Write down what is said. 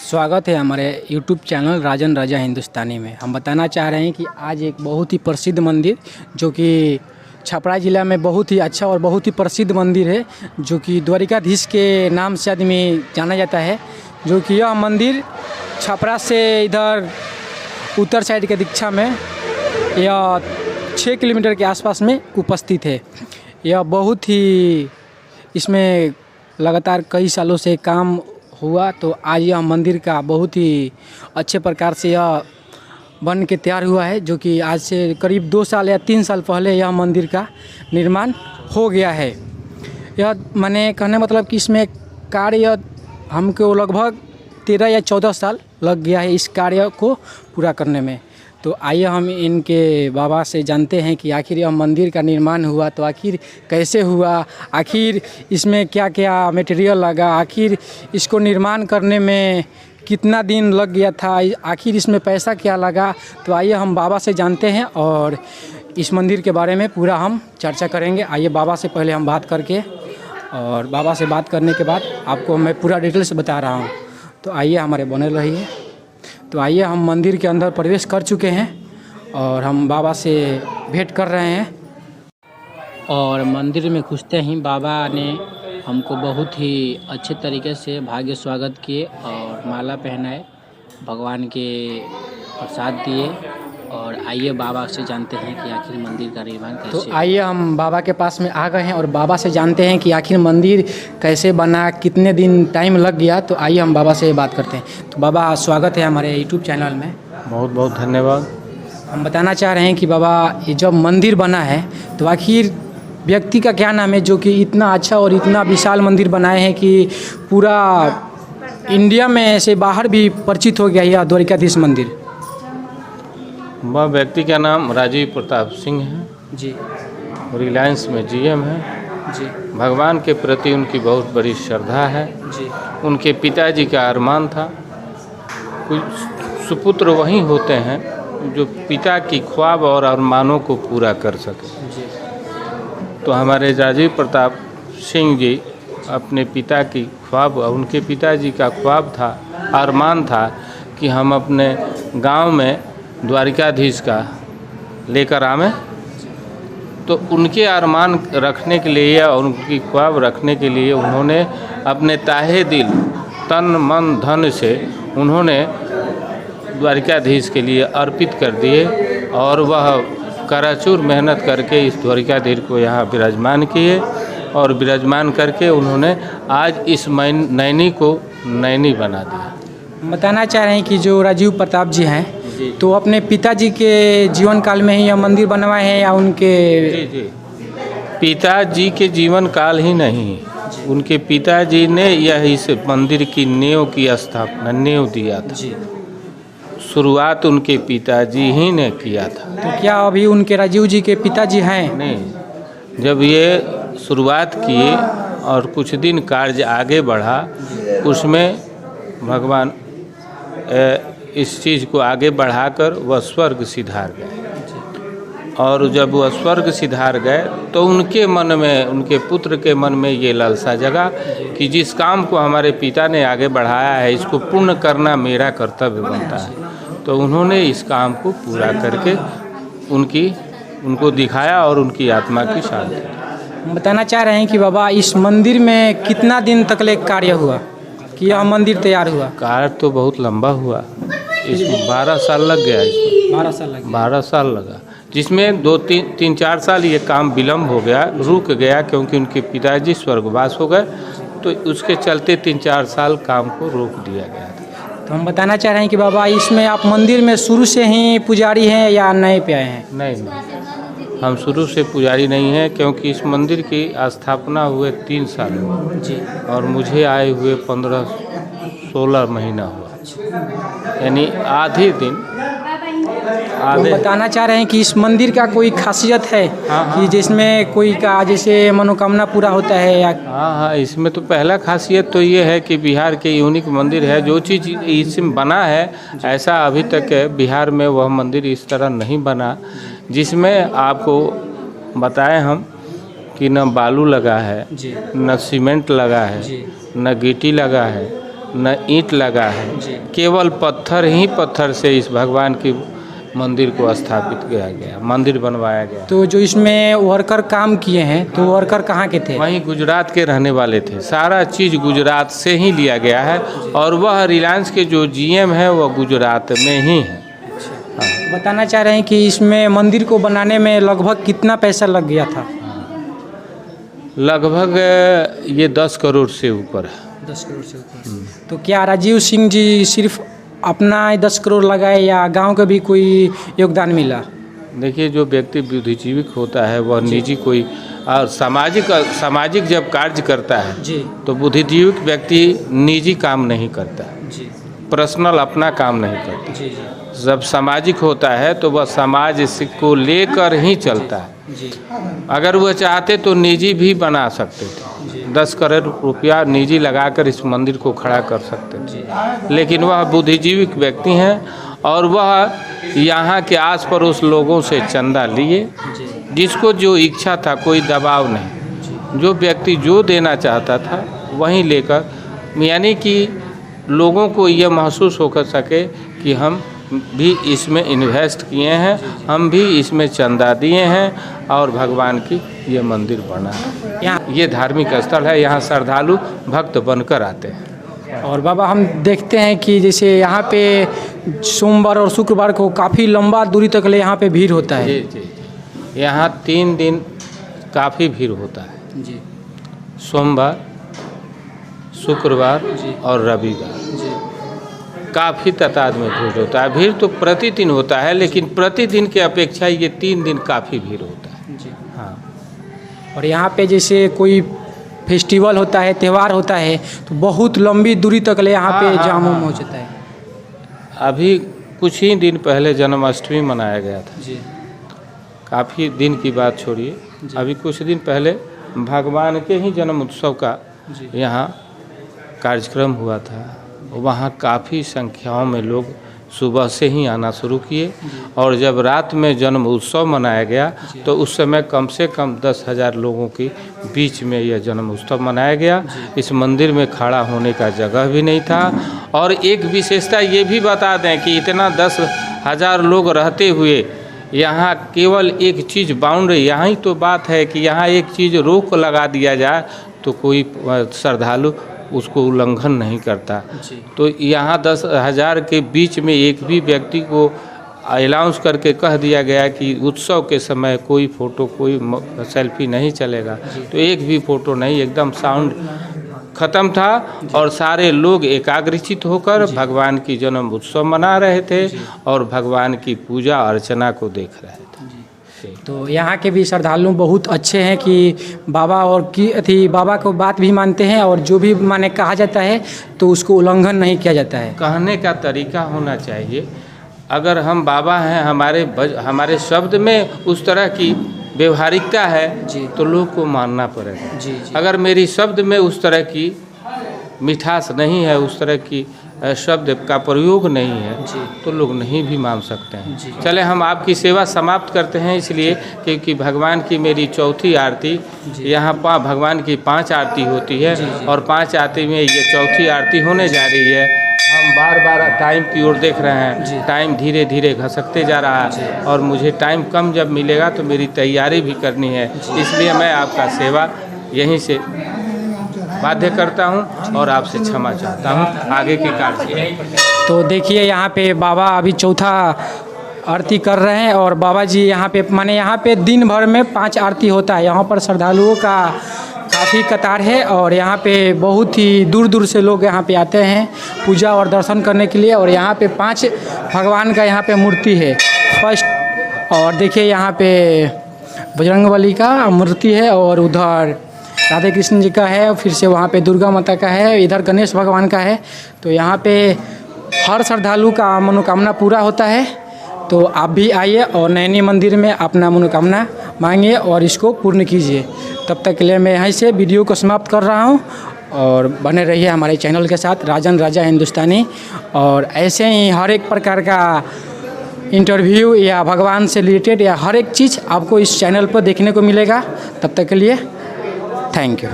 स्वागत है हमारे YouTube चैनल राजन राजा हिंदुस्तानी में। हम बताना चाह रहे हैं कि आज एक बहुत ही प्रसिद्ध मंदिर जो कि छपरा ज़िला में बहुत ही अच्छा और बहुत ही प्रसिद्ध मंदिर है, जो कि द्वारिकाधीश के नाम से आदमी जाना जाता है। जो कि यह मंदिर छपरा से इधर उत्तर साइड के दिशा में यह 6 किलोमीटर के आसपास में उपस्थित है। यह बहुत ही इसमें लगातार कई सालों से काम हुआ, तो आज यह मंदिर का बहुत ही अच्छे प्रकार से यह बन के तैयार हुआ है। जो कि आज से करीब 2 साल या 3 साल पहले यह मंदिर का निर्माण हो गया है। यह मैंने कहने मतलब कि इसमें कार्य हमको लगभग 13 या 14 साल लग गया है इस कार्य को पूरा करने में। तो आइए हम इनके बाबा से जानते हैं कि आखिर यह मंदिर का निर्माण हुआ तो आखिर कैसे हुआ, आखिर इसमें क्या क्या मटेरियल लगा, आखिर इसको निर्माण करने में कितना दिन लग गया था, आखिर इसमें पैसा क्या लगा। तो आइए हम बाबा से जानते हैं और इस मंदिर के बारे में पूरा हम चर्चा करेंगे। आइए बाबा से पहले हम बात करके और बाबा से बात करने के बाद आपको मैं पूरा डिटेल्स बता रहा हूँ। तो आइए हमारे बने रहिए। तो आइए हम मंदिर के अंदर प्रवेश कर चुके हैं और हम बाबा से भेंट कर रहे हैं। और मंदिर में घुसते ही बाबा ने हमको बहुत ही अच्छे तरीके से भाग्य स्वागत किए और माला पहनाए, भगवान के प्रसाद दिए। और आइए बाबा से जानते हैं कि आखिर मंदिर का निर्माण कैसे। तो आइए हम बाबा के पास में आ गए हैं और बाबा से जानते हैं कि आखिर मंदिर कैसे बना, कितने दिन टाइम लग गया। तो आइए हम बाबा से बात करते हैं। तो बाबा स्वागत है हमारे YouTube चैनल में। बहुत बहुत धन्यवाद। हम बताना चाह रहे हैं कि बाबा ये जब मंदिर बना है तो आखिर व्यक्ति का क्या नाम है जो कि इतना अच्छा और इतना विशाल मंदिर बनाए हैं कि पूरा इंडिया में से बाहर भी परिचित हो गया यह द्वारिकाधीश मंदिर। वह व्यक्ति का नाम राजीव प्रताप सिंह है जी। रिलायंस में GM है जी। भगवान के प्रति उनकी बहुत बड़ी श्रद्धा है जी। उनके पिताजी का अरमान था कुछ सुपुत्र वही होते हैं जो पिता की ख्वाब और अरमानों को पूरा कर सके। जी। तो हमारे राजीव प्रताप सिंह जी अपने पिता की ख्वाब, उनके पिताजी का ख्वाब था, अरमान था कि हम अपने गांव में द्वारिकाधीश का लेकर आवें। तो उनके अरमान रखने के लिए और उनकी ख्वाब रखने के लिए उन्होंने अपने ताहे दिल, तन मन धन से उन्होंने द्वारिकाधीश के लिए अर्पित कर दिए और वह कराचूर मेहनत करके इस द्वारिकाधीश को यहाँ विराजमान किए और विराजमान करके उन्होंने आज इस नैनी को नैनी बना दिया। बताना चाह रहे हैं कि जो राजीव प्रताप जी हैं तो अपने पिताजी के जीवन काल में ही यह मंदिर बनवाए हैं या उनके? जी पिताजी के जीवन काल ही नहीं, उनके पिताजी ने यह इस मंदिर की नींव की स्थापना नींव दिया था जी। शुरुआत उनके पिताजी ही ने किया था। तो क्या अभी उनके राजीव जी के पिताजी हैं? नहीं, जब ये शुरुआत किए और कुछ दिन कार्य आगे बढ़ा उसमें भगवान इस चीज़ को आगे बढ़ाकर वह स्वर्ग सिधार गए। और जब वह स्वर्ग सिधार गए तो उनके मन में, उनके पुत्र के मन में ये लालसा जगा कि जिस काम को हमारे पिता ने आगे बढ़ाया है इसको पूर्ण करना मेरा कर्तव्य बनता है। तो उन्होंने इस काम को पूरा करके उनको दिखाया और उनकी आत्मा की शांति। बताना चाह रहे हैं कि बाबा इस मंदिर में कितना दिन तक ले कार्य हुआ कि यह मंदिर तैयार हुआ? कार्य तो बहुत लंबा हुआ, इसमें 12 साल लग गया। इसमें 12 साल लगा, जिसमें 3-4 साल ये काम विलम्ब हो गया, रुक गया क्योंकि उनके पिताजी स्वर्गवास हो गए। तो उसके चलते 3-4 साल काम को रोक दिया गया था। तो हम बताना चाह रहे हैं कि बाबा इसमें आप मंदिर में शुरू से ही पुजारी हैं या नए पे आए हैं? नहीं, हम शुरू से पुजारी नहीं हैं क्योंकि इस मंदिर की स्थापना हुए 3 साल हुए जी और मुझे आए हुए 15-16 महीना हुआ, यानी आधे दिन तो बताना चाह रहे हैं कि इस मंदिर का कोई खासियत है? कि जिसमें कोई का जैसे मनोकामना पूरा होता है या? हाँ, इसमें तो पहला खासियत तो ये है कि बिहार के यूनिक मंदिर है। जो चीज़ इसमें बना है ऐसा अभी तक बिहार में वह मंदिर इस तरह नहीं बना, जिसमें आपको बताएं हम कि न बालू लगा है, न सीमेंट लगा है, न गिट्टी लगा है, न ईंट लगा है, केवल पत्थर ही पत्थर से इस भगवान की मंदिर को स्थापित किया गया, मंदिर बनवाया गया। तो जो इसमें वर्कर काम किए हैं तो वर्कर कहाँ के थे? वहीं गुजरात के रहने वाले थे। सारा चीज़ गुजरात से ही लिया गया है और वह रिलायंस के जो जीएम है वह गुजरात में ही है। बताना चाह रहे हैं कि इसमें मंदिर को बनाने में लगभग कितना पैसा लग गया था? लगभग ये 10 करोड़ से ऊपर है। 10 करोड़ से ऊपर। तो क्या राजीव सिंह जी सिर्फ अपना 10 करोड़ लगाए या गांव का भी कोई योगदान मिला? देखिए, जो व्यक्ति बुद्धिजीवी होता है वह निजी कोई और सामाजिक जब कार्य करता है जी तो बुद्धिजीवी व्यक्ति निजी काम नहीं करता, जी पर्सनल अपना काम नहीं करता। जी जी जब सामाजिक होता है तो वह समाज को लेकर ही चलता है। जी अगर वह चाहते तो निजी भी बना सकते थे, 10 करोड़ रुपया निजी लगाकर इस मंदिर को खड़ा कर सकते थे, लेकिन वह बुद्धिजीवी व्यक्ति हैं और वह यहाँ के आस पड़ोस लोगों से चंदा लिए, जिसको जो इच्छा था, कोई दबाव नहीं, जो व्यक्ति जो देना चाहता था वहीं लेकर, यानी कि लोगों को यह महसूस होकर सके कि हम भी इसमें इन्वेस्ट किए हैं, हम भी इसमें चंदा दिए हैं और भगवान की ये मंदिर बना है। ये धार्मिक स्थल है, यहाँ श्रद्धालु भक्त बनकर आते हैं। और बाबा हम देखते हैं कि जैसे यहाँ पे सोमवार और शुक्रवार को काफ़ी लंबा दूरी तक ले यहाँ पे भीड़ होता है। जी जी जी, यहाँ 3 दिन काफ़ी भीड़ होता है जी। सोमवार, शुक्रवार और रविवार काफ़ी तादाद में भीड़ होता है। भीड़ तो प्रतिदिन होता है, लेकिन प्रतिदिन के अपेक्षा ये 3 दिन काफ़ी भीड़ होता है जी। हाँ। और यहाँ पे जैसे कोई फेस्टिवल होता है, त्यौहार होता है, तो बहुत लंबी दूरी तक ले यहाँ पे जाम हो जाता है। अभी कुछ ही दिन पहले जन्माष्टमी मनाया गया था जी। काफ़ी दिन की बात छोड़िए, अभी कुछ दिन पहले भगवान के ही जन्म उत्सव का यहाँ कार्यक्रम हुआ था। वहाँ काफ़ी संख्याओं में लोग सुबह से ही आना शुरू किए और जब रात में जन्म उत्सव मनाया गया तो उस समय कम से कम 10,000 लोगों के बीच में यह जन्म उत्सव मनाया गया। इस मंदिर में खड़ा होने का जगह भी नहीं था। और एक विशेषता ये भी बता दें कि इतना 10,000 लोग रहते हुए यहाँ केवल एक चीज़ बाउंड्री, यहाँ ही तो बात है कि यहाँ एक चीज़ रोक लगा दिया जाए तो कोई श्रद्धालु उसको उल्लंघन नहीं करता। तो यहाँ 10,000 के बीच में एक भी व्यक्ति को अनाउंस करके कह दिया गया कि उत्सव के समय कोई फ़ोटो, कोई सेल्फी नहीं चलेगा। तो एक भी फ़ोटो नहीं, एकदम साउंड ख़त्म था और सारे लोग एकाग्रचित होकर भगवान की जन्म उत्सव मना रहे थे और भगवान की पूजा अर्चना को देख रहे थे। तो यहाँ के भी श्रद्धालु बहुत अच्छे हैं कि बाबा बाबा को बात भी मानते हैं और जो भी माने कहा जाता है तो उसको उल्लंघन नहीं किया जाता है। कहने का तरीका होना चाहिए। अगर हम बाबा हैं, हमारे शब्द में उस तरह की व्यवहारिकता है तो लोग को मानना पड़ेगा। अगर मेरी शब्द में उस तरह की मिठास नहीं है, उस तरह की शब्द का प्रयोग नहीं है तो लोग नहीं भी मान सकते हैं। चले हम आपकी सेवा समाप्त करते हैं, इसलिए क्योंकि भगवान की मेरी चौथी आरती, यहाँ भगवान की 5 आरती होती है और 5 आरती में ये चौथी आरती होने जा रही है। हम बार बार टाइम की ओर देख रहे हैं, टाइम धीरे धीरे घसकते जा रहा है और मुझे टाइम कम जब मिलेगा तो मेरी तैयारी भी करनी है, इसलिए मैं आपका सेवा यहीं से बाध्य करता हूं और आपसे क्षमा चाहता हूं आगे के कार्य। तो देखिए यहाँ पे बाबा अभी चौथा आरती कर रहे हैं और बाबा जी यहाँ पे दिन भर में 5 आरती होता है। यहाँ पर श्रद्धालुओं का काफ़ी कतार है और यहाँ पे बहुत ही दूर दूर से लोग यहाँ पे आते हैं पूजा और दर्शन करने के लिए। और यहाँ पे 5 भगवान का यहाँ पे मूर्ति है फर्स्ट, और देखिए यहाँ पे बजरंगबली का मूर्ति है और उधर राधे कृष्ण जी का है, फिर से वहाँ पे दुर्गा माता का है, इधर गणेश भगवान का है। तो यहाँ पे हर श्रद्धालु का मनोकामना पूरा होता है। तो आप भी आइए और नैनी मंदिर में अपना मनोकामना मांगिए और इसको पूर्ण कीजिए। तब तक के लिए मैं यहीं से वीडियो को समाप्त कर रहा हूँ और बने रहिए हमारे चैनल के साथ राजन राजा हिंदुस्तानी। और ऐसे ही हर एक प्रकार का इंटरव्यू या भगवान से रिलेटेड या हर एक चीज़ आपको इस चैनल पर देखने को मिलेगा। तब तक के लिए थैंक यू।